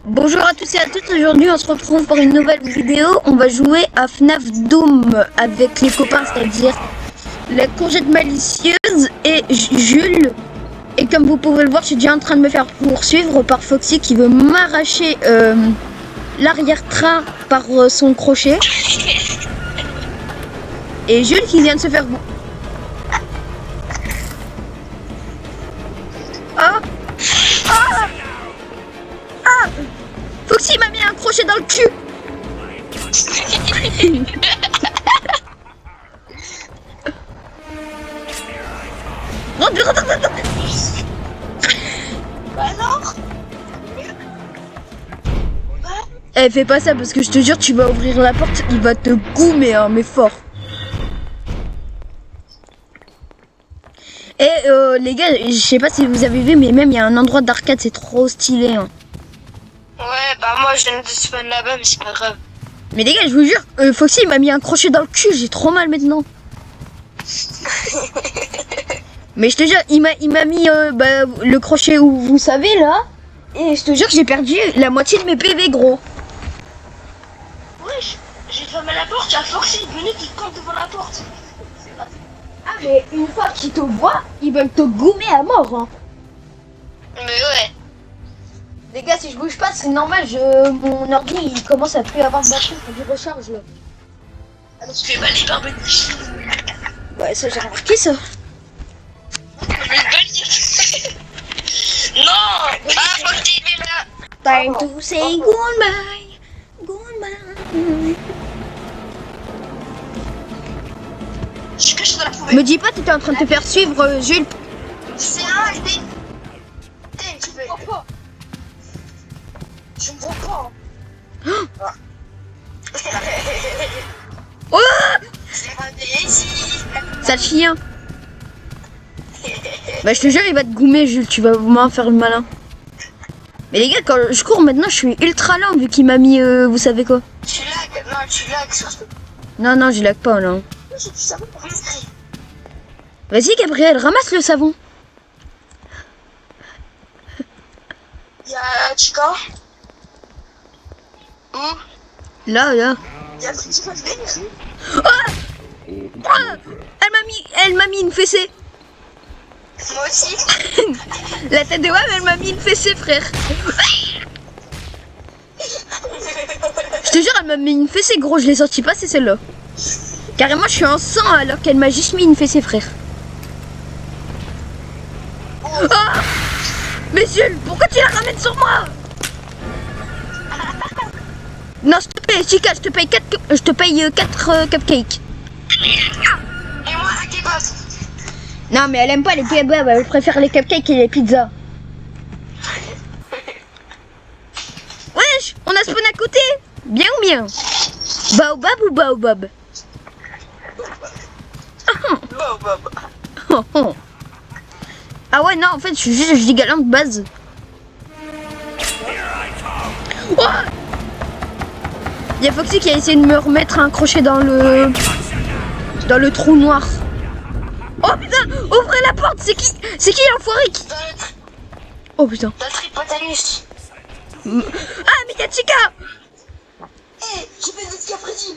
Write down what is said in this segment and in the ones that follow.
Bonjour à tous et à toutes, aujourd'hui on se retrouve pour une nouvelle vidéo. On va jouer à FNAF Doom avec les copains, c'est-à-dire la courgette malicieuse et Jules. Et comme vous pouvez le voir, je suis déjà en train de me faire poursuivre par Foxy qui veut m'arracher l'arrière-train par son crochet. Et Jules qui vient de se faire... Ah ah ah Foxy m'a mis un crochet dans le cul. Rentre. Bah alors. Eh, fais pas ça parce que je te jure, tu vas ouvrir la porte, il va te goumer, hein, mais fort. Et les gars, je sais pas si vous avez vu, mais même il y a un endroit d'arcade, c'est trop stylé. Hein. Ouais, bah moi je viens de spawn là-bas, mais c'est pas grave. Mais les gars, je vous jure, Foxy il m'a mis un crochet dans le cul, j'ai trop mal maintenant. Mais je te jure, il m'a mis le crochet où vous savez là. Et je te jure que j'ai perdu la moitié de mes PV, gros. Wesh, j'ai fermé la porte, y'a Foxy venu qui compte devant la porte. Ah mais une fois qu'ils te voient, ils veulent te goumer à mort. Hein. Mais ouais. Les gars, si je bouge pas, c'est normal, mon ordi il commence à plus avoir de batterie, faut que je recharge là. Alors tu fais balayer par Bunny. Ouais, ça j'ai remarqué ça. Je vais te balayer. Non. Ah, Foxy, il est là. Time to say goodbye, goodbye. Je suis caché dans la poubelle. Me dis pas, t'étais en train de te faire suivre, Jules. C'est un SD. Tu me vois pas. Je me vois pas. Oh, C'est un ici. sale chien. Bah je te jure, il va te goumer, Jules, tu vas vraiment faire le malin. Mais les gars, quand je cours maintenant, je suis ultra lent vu qu'il m'a mis, vous savez quoi. Tu lag, non, tu lag surtout. Non, je lag pas là. J'ai du savon pour rentrer. Vas-y, Gabriel, ramasse le savon. Y'a Chica. Où? Là. Y'a Petit Pote. Ah, elle m'a mis une fessée. Moi aussi. La tête de WAM, elle m'a mis une fessée, frère. Je te jure, elle m'a mis une fessée, gros, je l'ai sorti pas, c'est celle-là. Carrément, je suis en sang alors qu'elle m'a juste mis une fessée, frère. Ah, mais Jules, pourquoi tu la ramènes sur moi? Non, je te paye, Chica, je te paye 4 cupcakes. Et moi, la kebab. Non, mais elle aime pas les kebabs, elle préfère les cupcakes et les pizzas. Wesh, on a spawn à côté. Bien ou bien? Baobab ou baobab? Ah ouais, non, en fait, je suis juste gigalant de base. Oh, il y a Foxy qui a essayé de me remettre un crochet dans le trou noir. Oh putain, ouvrez la porte, c'est qui l'enfoiré qui... Oh putain. Dans le tripotanus. Ah, mais y'a Chica. Hé, j'ai fait des Freddy.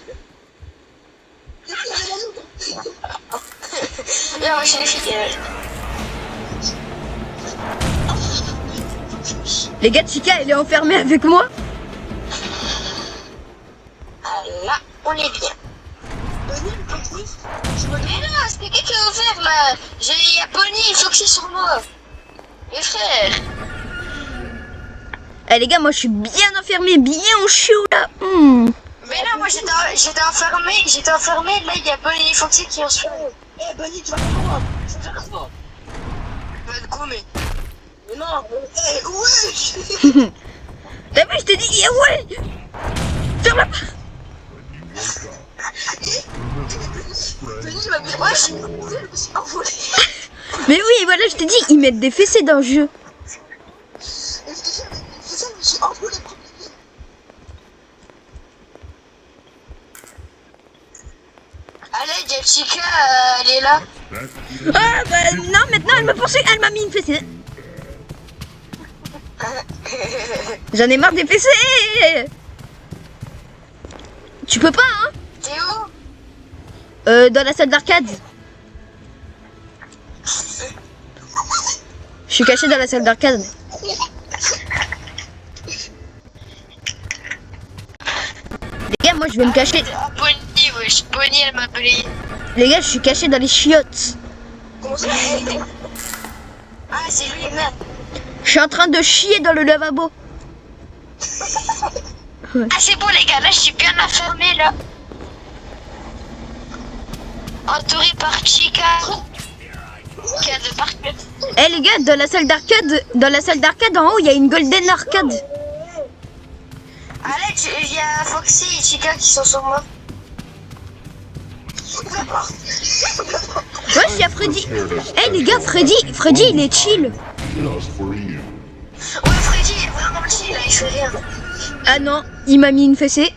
Non, j'ai les filles. Les gars, Chica, elle est enfermée avec moi. Là, on est bien. Mais non, c'est quelqu'un qui a ouvert là. Il y a Bonnie, il faut que c'est sur moi. Les frères. Eh les gars, moi je suis bien enfermée, bien au chou là. Mais non, moi j'étais enfermé, là il y a Bonnie et Foxy qui ont se fait. Eh Bonnie, tu vas faire quoi? Tu vas faire quoi? Tu vas te gommer. Mais non, ouais. T'as vu, je t'ai dit, ouais. Ferme la porte. Bonnie m'a mis, ouais, je me suis envolé. Mais oui, voilà, je t'ai dit, ils mettent des fessées dans le jeu. C'est ça, je me suis envolé. Allez, Jessica, elle est là. Ah bah non, maintenant elle me poursuit, elle m'a mis une fessée. J'en ai marre des PC. Tu peux pas, hein? T'es où? Dans la salle d'arcade. Je suis caché dans la salle d'arcade. Les gars, moi je vais me cacher. Ah, Bonnie, wesh. Bonnie, elle m'a appelé. Les gars, je suis caché dans les chiottes. Comment ça? Ah, c'est lui, merde. Je suis en train de chier dans le lavabo. Ah, c'est bon, les gars, là, je suis bien enfermé, là. Entouré par Chica. Qui a de partout. Eh les gars, dans la salle d'arcade en haut, il y a une golden arcade. Allez, il y a Foxy et Chica qui sont sur moi. Ouais, il y a Freddy. Eh les gars, Freddy, il est chill. Just for you. Ouais, Freddy, il est vraiment chill, là, il fait rien. Ah non, il m'a mis une fessée.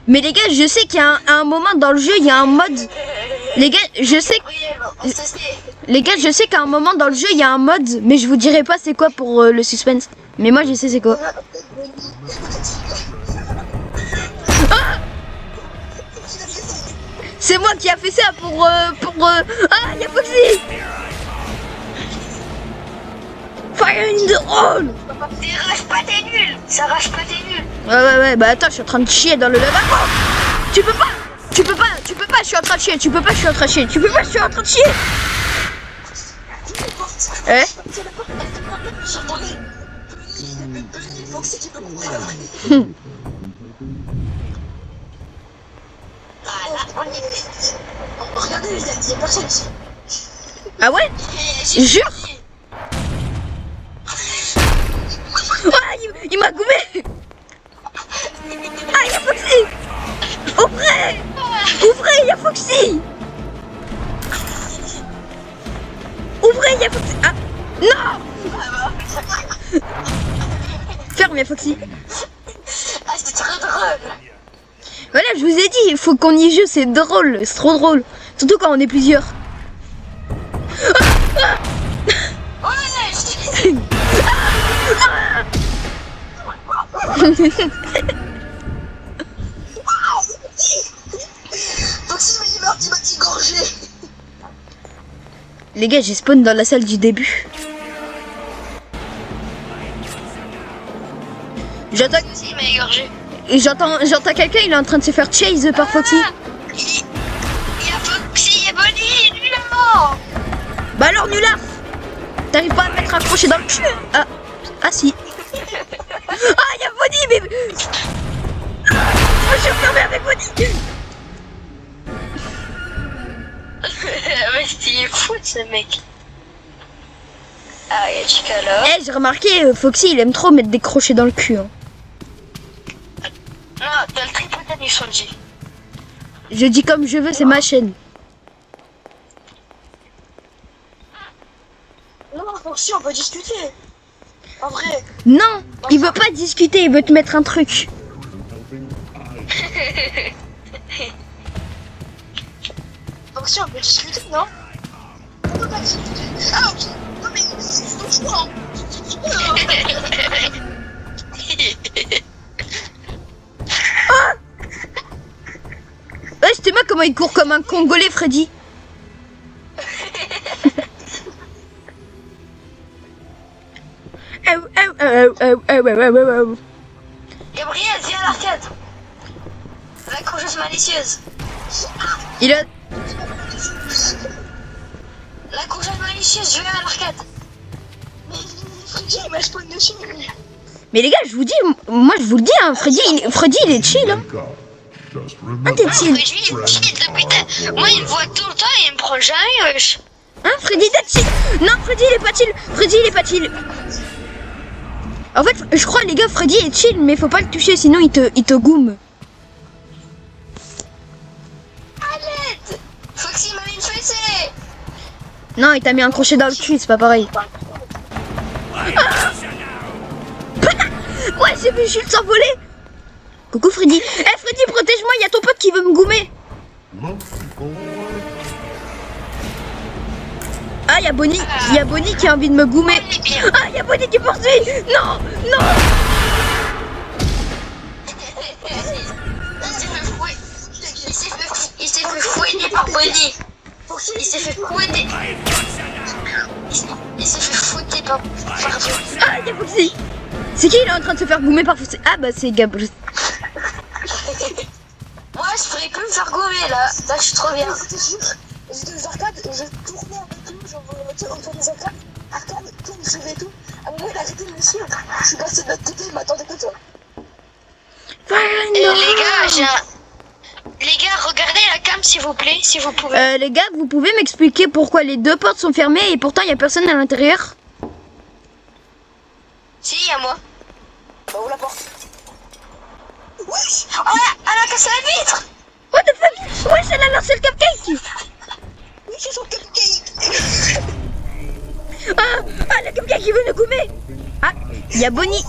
Mais les gars, je sais qu'il y a un moment dans le jeu, il y a un mode. Les gars, je sais qu'à un moment dans le jeu, il y a un mode, mais je vous dirai pas c'est quoi pour le suspense. Mais moi, je sais c'est quoi. Ah, c'est moi qui a fait ça pour Ah, il y a Foxy. Fire in the hole. Rage pas, t'es nul. Ça rage pas, t'es nul. Ouais, bah attends, je suis en train de chier dans le lavabo. Tu peux pas, je suis en train de chier, tu peux pas, je suis en train de chier. Eh? Regardez, il y a personne ici. Ah ouais? Jure? Ah, il m'a goumé. Ah, il y a Foxy. Ouvrez, il y a Foxy. Ouvrez, il y a Foxy. Ah, non. Ferme, il y a Foxy. Ah, c'est très drôle. Voilà, je vous ai dit, il faut qu'on y joue, c'est drôle, c'est trop drôle. Surtout quand on est plusieurs. Ouais, je t'ai dit. Foxy, mais il m'a égorgé. Les gars, j'ai spawn dans la salle du début. J'entends Foxy, il m'a égorgé. j'entends quelqu'un, il est en train de se faire chase par Foxy. Il y a Foxy, il y a Bonnie, lui là. Bah alors, nulard. T'arrives pas à me mettre accroché dans le cul? Ah si. Ah, il y a Bonnie, mais... Je me suis enfermé avec Bonnie. Mais il est fou ce mec. Ah, il y a Chica là. Eh, j'ai remarqué, Foxy, il aime trop mettre des crochets dans le cul. Hein. Non, t'as le tripotin du Sonji. Je dis comme je veux, c'est ma chaîne. Non, Foxy, on peut discuter. En vrai. Non, il veut pas discuter, il veut te mettre un truc. Foxy, on peut discuter, non? On peut pas discuter. Ah, ok. Non, mais c'est ton choix. Ouais, c'était moi comment il court comme un Congolais, Freddy. Gabriel, viens à l'arcade. La courgeuse malicieuse. Il a... La courgeuse malicieuse, je viens à l'arcade. Mais Freddy, il m'a spawn dessus. Mais les gars, je vous dis, moi je vous le dis, hein, Freddy il est chill. Hein. Wake up. Just Ah, remember. t'es chill. Freddy, il est chill depuis moi, il me voit tout le temps et il me prend jamais, wesh. Hein, Freddy, t'es chill. Non, Freddy il est pas chill. Freddy il est pas chill. En fait, je crois, les gars, Freddy est chill, mais faut pas le toucher, sinon il te goume. À l'aide. Foxy m'a mis une fessée. Non, il t'a mis un crochet dans le cul, c'est pas pareil. Ah. Ouais, j'ai vu Jules s'envoler. Coucou Freddy. Eh Freddy, protège-moi, il y a ton pote qui veut me goumer. Look, people. Ah Ah, y'a Bonnie qui a envie de me goumer. Ah, y'a Bonnie qui poursuit. Non, non. Il s'est fait fouetter par Bonnie. Il s'est fait fouetter. Il s'est fait fouetter par Bonnie. Ah, y'a Foxy. C'est qui il est en train de se faire goumer par Foxy? Ah bah c'est Gabriel. Moi je ferais que me faire gommer là. Là je suis trop bien. J'étais aux arcades, je tournais avec lui, genre autour des arcades, tout me suivait et tout. À un moment, il a arrêté de me suivre. Je suis passé de l'autre côté, il m'attendait que toi. Les gars, les gars, regardez la cam s'il vous plaît, si vous pouvez. Les gars, vous pouvez m'expliquer pourquoi les deux portes sont fermées et pourtant il y a personne à l'intérieur? Si, il y a moi. Bah, où la porte? Wesh. Oh, elle a cassé la vitre. What the fuck? Ouais, elle a lancé le cupcake. Oui, c'est son cupcake. Ah, le cupcake il veut nous goumer. Ah, il y a Bonnie.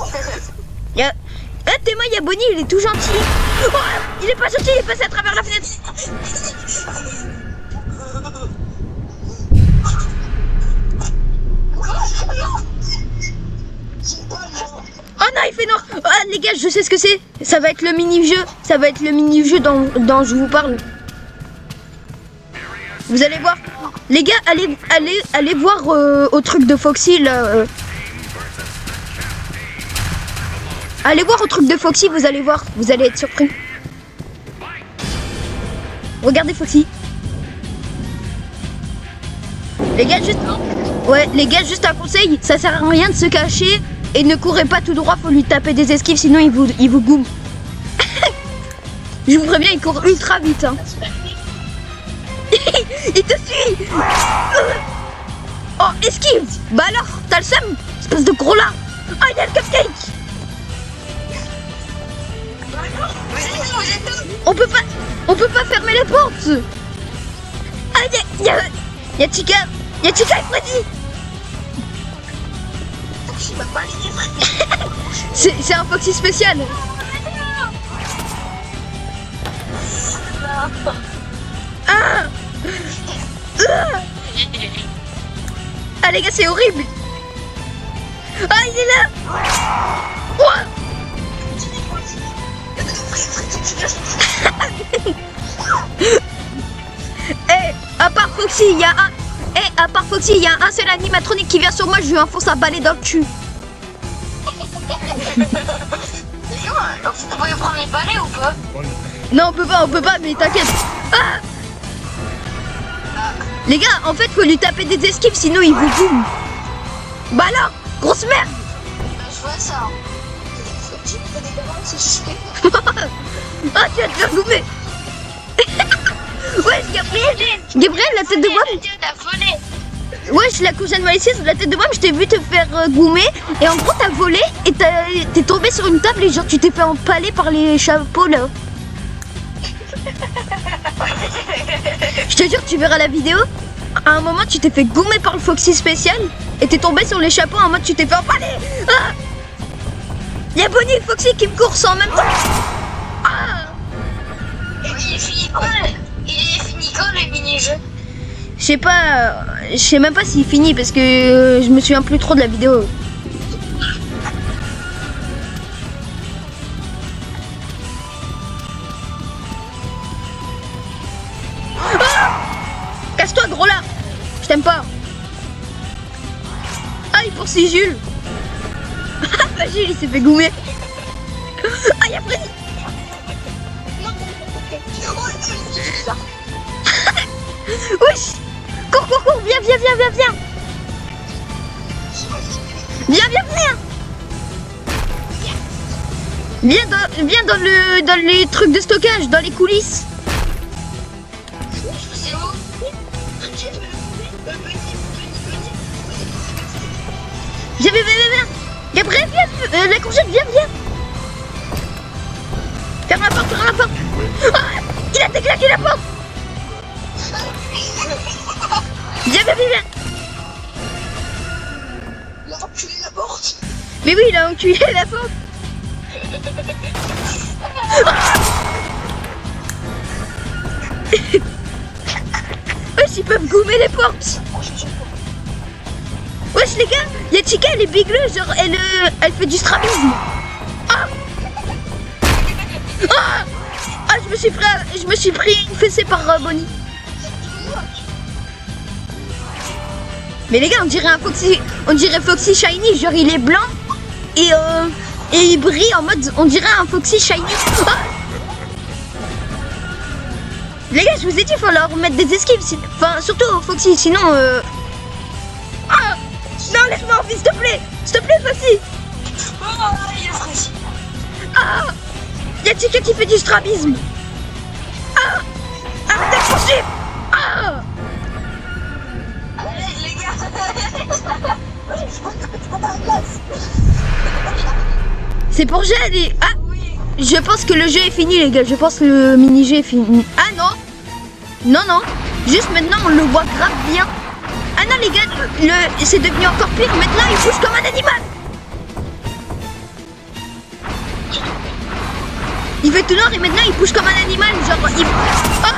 Ah, témoin, il y a Bonnie, il est tout gentil. Oh, il est pas gentil, il est passé à travers la fenêtre. Oh non, il fait noir. Ah les gars, je sais ce que c'est. Ça va être le mini-jeu. Ça va être le mini-jeu dont je vous parle. Vous allez voir. Les gars, allez voir au truc de Foxy là. Allez voir au truc de Foxy, vous allez voir. Vous allez être surpris. Regardez Foxy. Les gars, juste... Ouais, les gars, juste un conseil. Ça sert à rien de se cacher. Et ne courez pas tout droit, faut lui taper des esquives, sinon il vous goume. Je vous préviens, il court ultra vite. Hein. Il te suit. Oh, esquive. Bah alors, t'as le seum, espèce de gros lard. Ah, il y a le cupcake. On peut pas fermer les portes. Ah, y a Chica et Freddy. C'est un Foxy spécial. Ah, ah les gars, c'est horrible. Ah, il est là. Oh. Eh, à part Foxy, il y a un... à part Foxy, il y a un seul animatronique qui vient sur moi, je lui enfonce un balai dans le cul. Vous pouvez prendre les balais ou pas? Non, on peut pas, mais t'inquiète. Ah, les gars, en fait, faut lui taper des esquives, sinon il vous boum. Bah alors, grosse merde. Je vois ça. Ah, tu vas te faire goumer. Ouais, Gabriel, la tête de bombe. Wesh, la cousine malicieuse, la tête de bombe, je t'ai vu te faire goumer. Et en gros, t'as volé et t'es tombé sur une table et genre tu t'es fait empaler par les chapeaux là. Je te jure, tu verras la vidéo. À un moment, tu t'es fait goumer par le Foxy spécial et t'es tombé sur les chapeaux en mode tu t'es fait empaler. Ah, y a Bonnie et Foxy qui me coursent en même temps. Ah, Il est fini quand le mini-jeu? je sais même pas s'il finit parce que je me souviens plus trop de la vidéo. Ah, casse-toi gros là. Je t'aime pas. Ah, il poursuit Jules. Ah bah Jules il s'est fait goumer. Ah, il y a Freddy. Wesh. Cours, viens. Viens dans les trucs de stockage, dans les coulisses. C'est où? Viens. Gabriel, viens. La courgette, viens. Ferme la porte. Ah, il a déclaqué la porte. Viens. Il a enculé la porte. Mais oui, il a enculé la porte. Wesh, ils peuvent gommer les portes. Wesh les gars, y'a Chica, elle est bigleux, genre elle fait du strabisme. Ah ah ah, je me suis pris une fessée par Bonnie. Mais les gars, on dirait Foxy Shiny, genre il est blanc et il brille en mode, on dirait un Foxy Shiny. Ah les gars, je vous ai dit, il faut leur mettre des esquives, enfin surtout Foxy, sinon Ah non, laisse-moi en vie, s'il te plaît, Foxy. Ah, y'a Chica qui fait du strabisme. Ah, arrête de poursuivre. Ah. Les gars, je prends ta place. C'est pour Jade et... Ah, je pense que le jeu est fini les gars, je pense que le mini-jeu est fini. Ah non, non, juste maintenant on le voit grave bien. Ah non les gars, c'est devenu encore pire, maintenant il bouge comme un animal. Il fait tout noir et maintenant il bouge comme un animal, genre il... Ah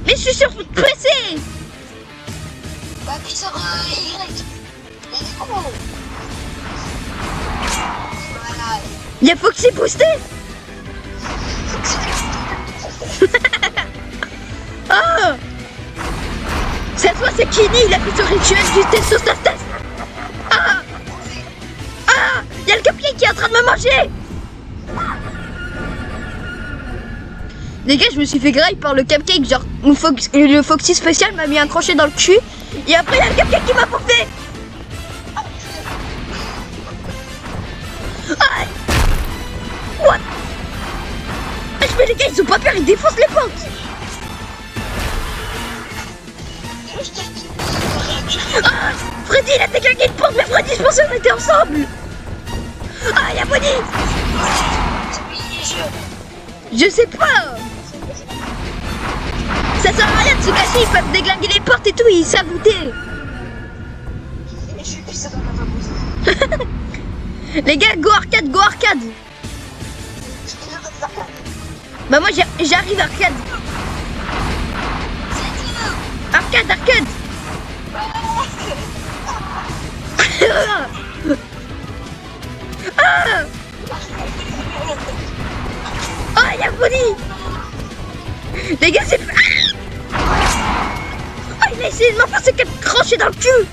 mais je suis surpressé. Bah appuie sur Y. Mais du coup... Voilà. Y'a Foxy boosté. Ah cette fois c'est Kenny, il a fait son rituel du testostastase. Ah ah, y'a le cupcake qui est en train de me manger. Les gars, je me suis fait graille par le cupcake, genre le Foxy spécial m'a mis un crochet dans le cul et après il y a le cupcake qui m'a bouffé. Aïe. What? Mais les gars, ils ont pas peur, ils défoncent les portes. Ah, Freddy, il a dégagé une porte, mais Freddy, je pensais qu'on était ensemble. Ah, y'a Bonnie. Je sais pas. Ça sert à rien de se cacher, ils peuvent déglinguer les portes et tout, ils savent où t'es. Je suis pissé dans ma vamouse. Les gars, go arcade, go arcade. Bah moi j'arrive arcade. Arcade, arcade. Ah oh, y'a Bonnie. Les gars, c'est... Oh, il a essayé de m'enfoncer 4 crochets dans le cul.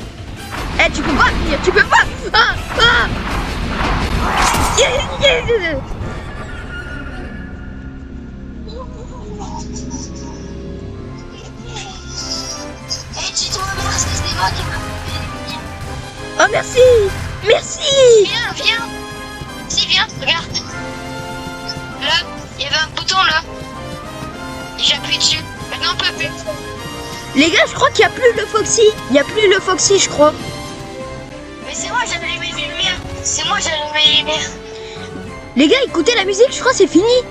Eh, tu peux pas venir, tu peux pas. Ah ah. Oh merci. Merci. Viens. Si, viens, regarde. Là, il y avait un bouton là. J'appuie dessus. Maintenant on peut plus. Les gars, je crois qu'il n'y a plus le Foxy. Il n'y a plus le Foxy, je crois. Mais c'est moi, j'avais allumé les lumières. C'est moi, j'avais allumé les lumières. Les gars, écoutez la musique, je crois que c'est fini.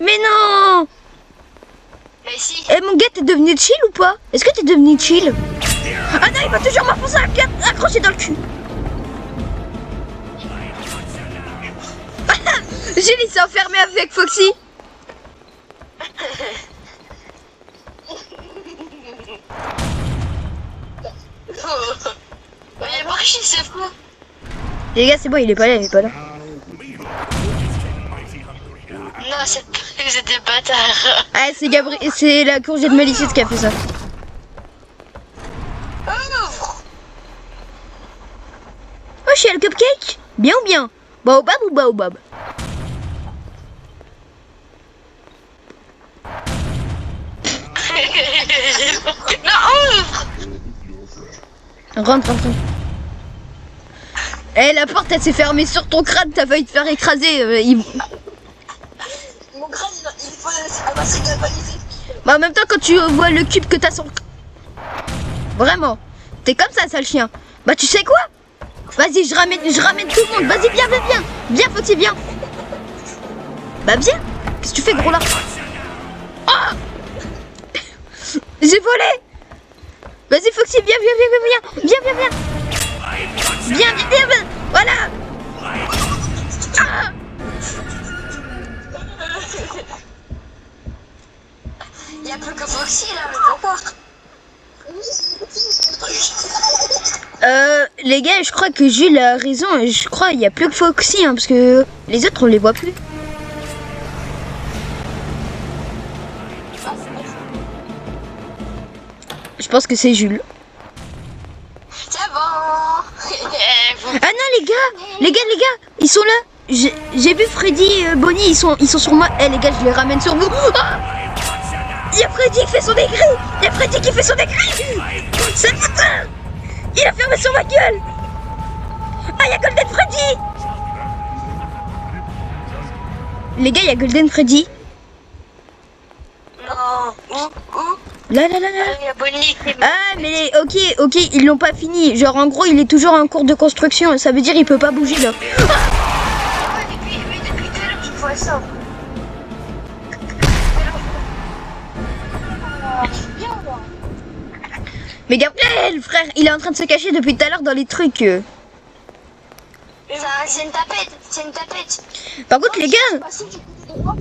Mais non. Mais si. Eh mon gars, t'es devenu chill ou pas? Est-ce que t'es devenu chill? Ah non, il va toujours m'enfoncer un crochet dans le cul. Julie s'est enfermée avec Foxy. Mais Marchi, c'est fou. Les gars, c'est bon, il est pas là, Non, c'est des bâtards. Ah, c'est Gabriel, c'est la courgette malicieuse qui a fait ça. Oh, je suis à le cupcake. Bien ou bien? Baobab ou baobab? Non, Rentre. Eh, la porte, elle s'est fermée sur ton crâne, t'as failli te faire écraser. Mon crâne, il va se galvaniser. Bah, en même temps, quand tu vois le cube que t'as sur le... Vraiment, t'es comme ça, sale chien. Bah, tu sais quoi? Vas-y, je ramène tout le monde. Vas-y, viens. Viens, Foxy, viens. Bah, viens. Qu'est-ce que tu fais, gros là? Oh, j'ai volé. Vas-y, Foxy, viens. Viens. Voilà. Ah. y a plus que Foxy là, mais d'accord. Les gars, je crois que Jules a raison. Je crois qu'il y a plus que Foxy, hein, parce que les autres, on les voit plus. Je pense que c'est Jules. C'est bon. Ah non, les gars, ils sont là. J'ai vu Freddy, Bonnie, ils sont sur moi. Eh les gars, je les ramène sur vous. Ah, il y a Freddy qui fait son aigri. C'est putain. Il a fermé sur ma gueule. Ah, il y a Golden Freddy. Les gars, il y a Golden Freddy. Non. Où Là. Il y a Bonnie qui est... Ah, mais ok, ils l'ont pas fini. Genre, en gros, il est toujours en cours de construction. Ça veut dire il peut pas bouger là. Ah, depuis tout à l'heure, je vois ça. Mais Gabriel, frère, il est en train de se cacher depuis tout à l'heure dans les trucs. C'est une tapette. Par contre, les gars, Passer du côté droit.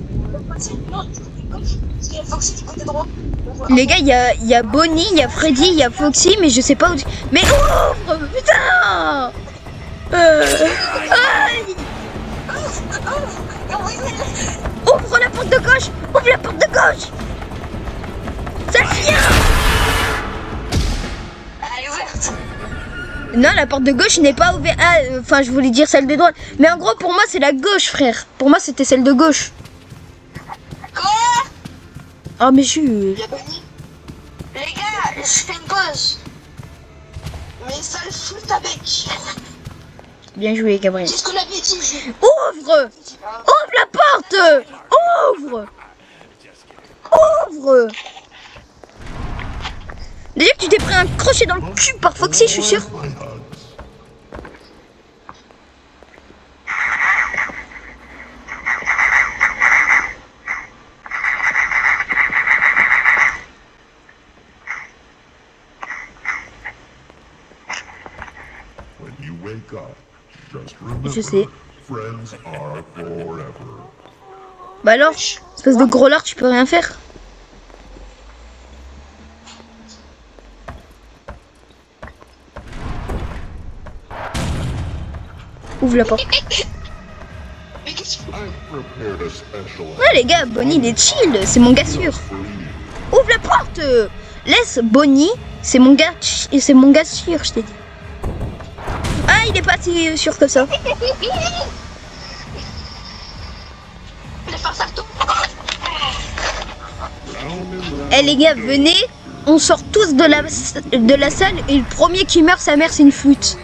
Passer, non, du côté gauche. Parce qu'il y a Foxy du côté droit. les gars, il y a Bonnie, il y a Freddy, il y a Foxy, mais je sais pas où. Mais ouvre, putain. Aïe. Ouvre la porte de gauche. Ouvre la porte de gauche. Ça vient. Elle est ouverte. Non, la porte de gauche n'est pas ouverte. Ah, enfin, je voulais dire celle de droite. Mais en gros, pour moi, c'est la gauche, frère. Pour moi, c'était celle de gauche. Quoi? Oh, mais Jules. Il y a Bonnie. Les gars, je fais une pause. Mais ça le fout ta bec. Bien joué, Gabriel. Qu'est-ce qu'on avait dit, Jules? Ouvre. Ouvre la porte. Ouvre. Ouvre. D'ailleurs, tu t'es pris un crochet dans le cul par Foxy, je suis sûr. My hugs. When you wake up, just remember, Je sais. friends are forever. Bah alors, espèce de gros lard, tu peux rien faire. Ouvre la porte. Mais qu'est-ce que tu I've prepared a special Ouais les gars, Bonnie il est chill, c'est mon gars sûr. for you. Ouvre la porte. Laisse Bonnie, c'est mon gars sûr, je t'ai dit. Ah, il est pas si sûr que ça. fais faire ça tout? Eh les gars, venez, on sort tous de la salle et le premier qui meurt, sa mère c'est une flûte.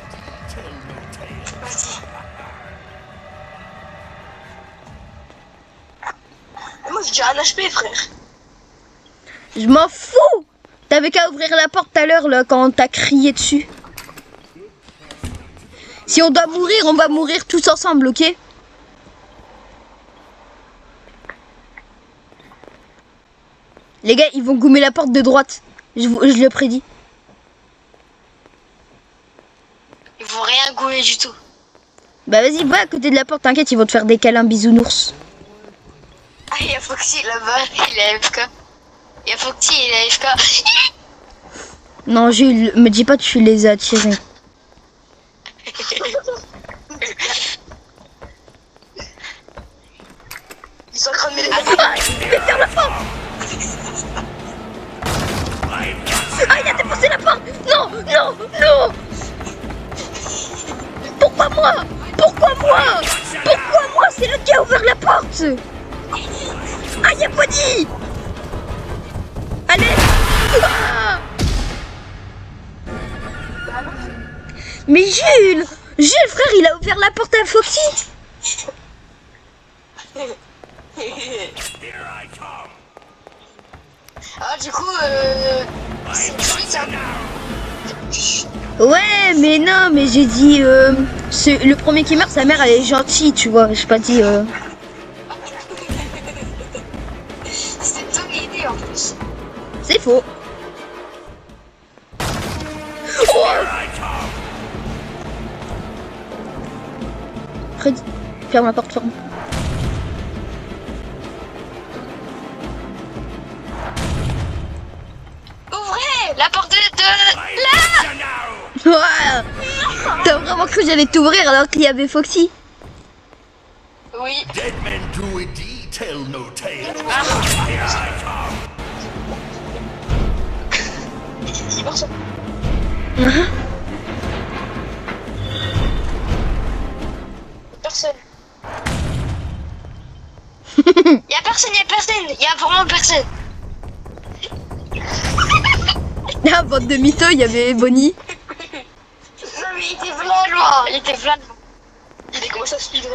Moi j'ai déjà un HP, frère. Je m'en fous. T'avais qu'à ouvrir la porte tout à l'heure là quand t'as crié dessus. Si on doit mourir, on va mourir tous ensemble, ok? Les gars, ils vont gommer la porte de droite. Je le prédis. Ils vont rien gouler du tout. Bah vas-y, va à côté de la porte, t'inquiète, ils vont te faire des câlins bisounours. Ah, il y a Foxy là-bas, il est AFK. Il y a Foxy, il est AFK. Non, Jules, me dis pas que tu les as attirés. Ils sont en train de mêler. Ah, mais ferme la porte. Ah, il a défoncé la porte. Non, non, non. Pourquoi moi? Pourquoi moi? Pourquoi moi? C'est l'autre qui a ouvert la porte. Ah, il y a Bonnie. Allez. Ah. Mais Jules, frère, il a ouvert la porte à Foxy. Ah, du coup, c'est lui qui a... Ouais, mais non, mais j'ai dit, le premier qui meurt, sa mère, elle est gentille, tu vois. J'ai pas dit. C'était ton idée en plus. C'est faux. Oh Fred, ferme la porte, ferme. Ouah. T'as vraiment cru que j'allais t'ouvrir alors qu'il y avait Foxy? Oui. Dead men do indeed tell no tale. Il marche. Personne. Y'a personne, y'a vraiment personne. Ah, bande de mythos, il y avait Bonnie. Non mais il était vraiment, il était vraiment. Il est commencé à speedrun.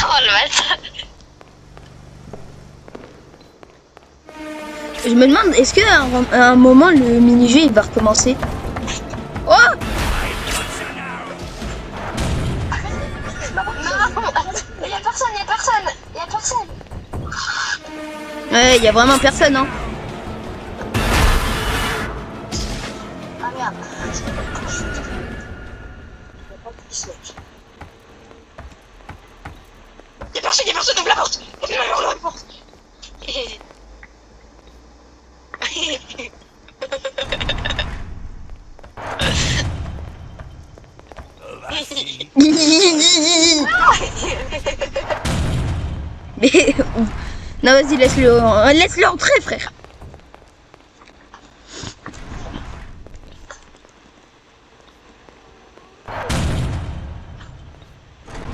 Oh le bâtard. Je me demande, est-ce qu'à un moment le mini-jeu il va recommencer? Oh! Non, y'a personne. Ouais, il y a vraiment personne, hein. Ah merde. Y'a personne, ouvre la porte. Ouvre la porte. Mais non, vas-y, laisse-le entrer, frère.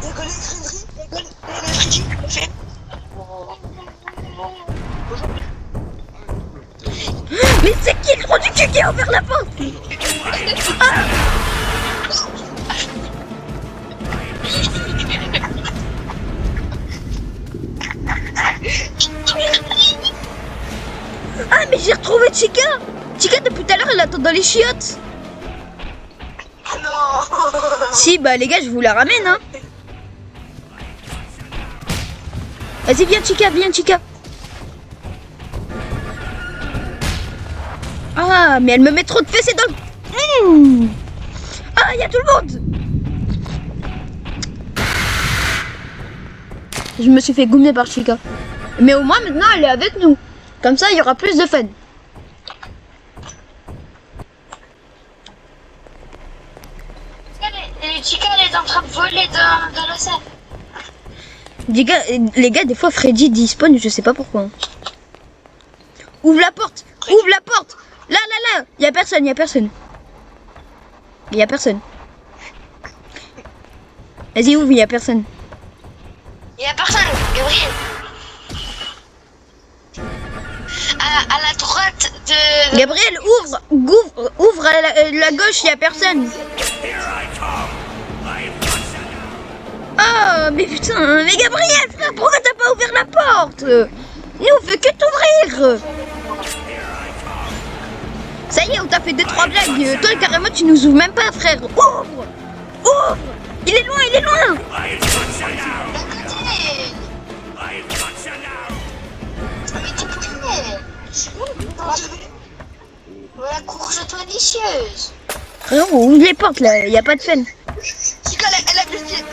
Y'a collé Frédéric, y'a collé Frédéric, il fait. Mais c'est qui le trou du cul qui a ouvert la porte? Ah, mais j'ai retrouvé Chica. Chica, depuis tout à l'heure, elle attend dans les chiottes. Non. Si, bah les gars, je vous la ramène, hein. Vas-y, viens, Chica, viens, Chica. Ah, mais elle me met trop de fessées dans le... Ah, il y a tout le monde. Je me suis fait goumer par Chica. Mais au moins, maintenant, elle est avec nous. Comme ça, il y aura plus de fun. Et Chica, elle est en train de voler dans la salle. Les gars, des fois, Freddy dit spawn, je sais pas pourquoi. Ouvre la porte. Ouvre la porte. Là. Il y a personne. Vas-y, ouvre, il y a personne. Y'a personne, Gabriel. À la droite de... Gabriel, ouvre à la gauche, il y a personne. Oh, mais putain, mais Gabriel, frère, pourquoi t'as pas ouvert la porte? Nous, on fait que t'ouvrir. Ça y est, on t'a fait 2-3 blagues. Toi, carrément, tu nous ouvres même pas, frère. Ouvre. Il est loin. Mais t'es prêt. Voilà, courge-toi délicieuse. Frérot, ouvre les portes, là, y a pas de fun. Chica, elle a glissé.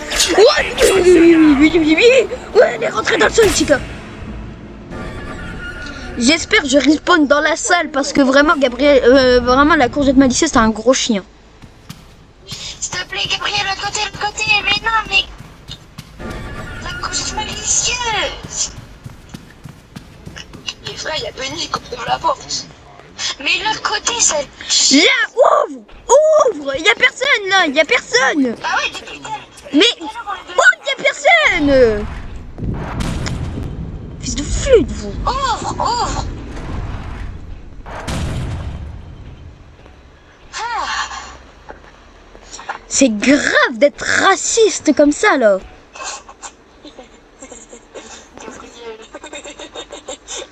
Ouais, elle est rentrée dans le sol, Chica. J'espère que je respawn dans la salle parce que vraiment, Gabriel, vraiment, la courgette malicieuse, c'est un gros chien. S'il te plaît, Gabriel, le côté, mais non, mais... La courgette malicieuse. Et frère, y'a Benny qui ouvre la porte. Mais l'autre côté, c'est... Là, ouvre. Y a personne, là, y a personne. Ah ouais, depuis tout à l'heure. Mais, y a personne. Fils de flûte, vous. Ouvre. C'est grave d'être raciste comme ça, là.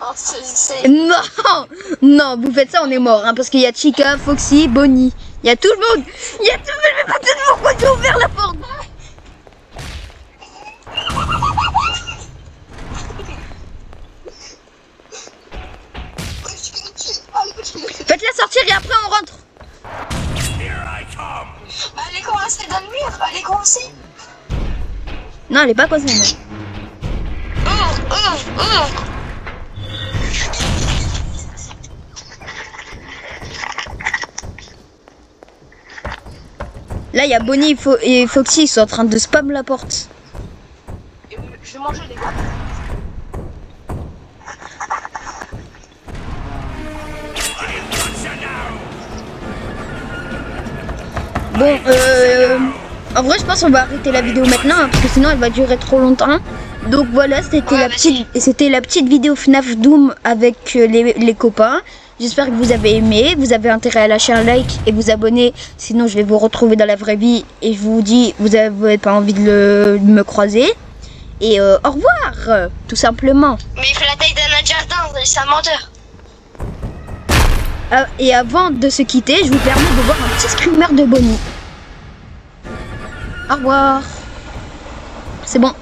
Oh, c'est... Non, vous faites ça, on est mort, hein, parce qu'il y a Chica, Foxy, Bonnie. Il y a tout le monde. Mais peut-être pourquoi tu as ouvert la porte. Faites-la sortir et après on rentre. Allez, commence. Non, elle est pas causée. Non. Là, il y a Bonnie et Foxy, ils sont en train de spam la porte. Et je vais manger, les gars. Bon, en vrai, je pense qu'on va arrêter la vidéo maintenant, hein, parce que sinon elle va durer trop longtemps. Donc voilà, c'était la petite vidéo FNAF Doom avec les copains. J'espère que vous avez aimé. Vous avez intérêt à lâcher un like et vous abonner. Sinon, je vais vous retrouver dans la vraie vie. Et je vous dis, vous n'avez pas envie de me croiser. Et au revoir, tout simplement. Mais il fait la taille d'un jardin, c'est un menteur. Et avant de se quitter, je vous permets de voir un petit screamer de Bonnie. Au revoir. C'est bon.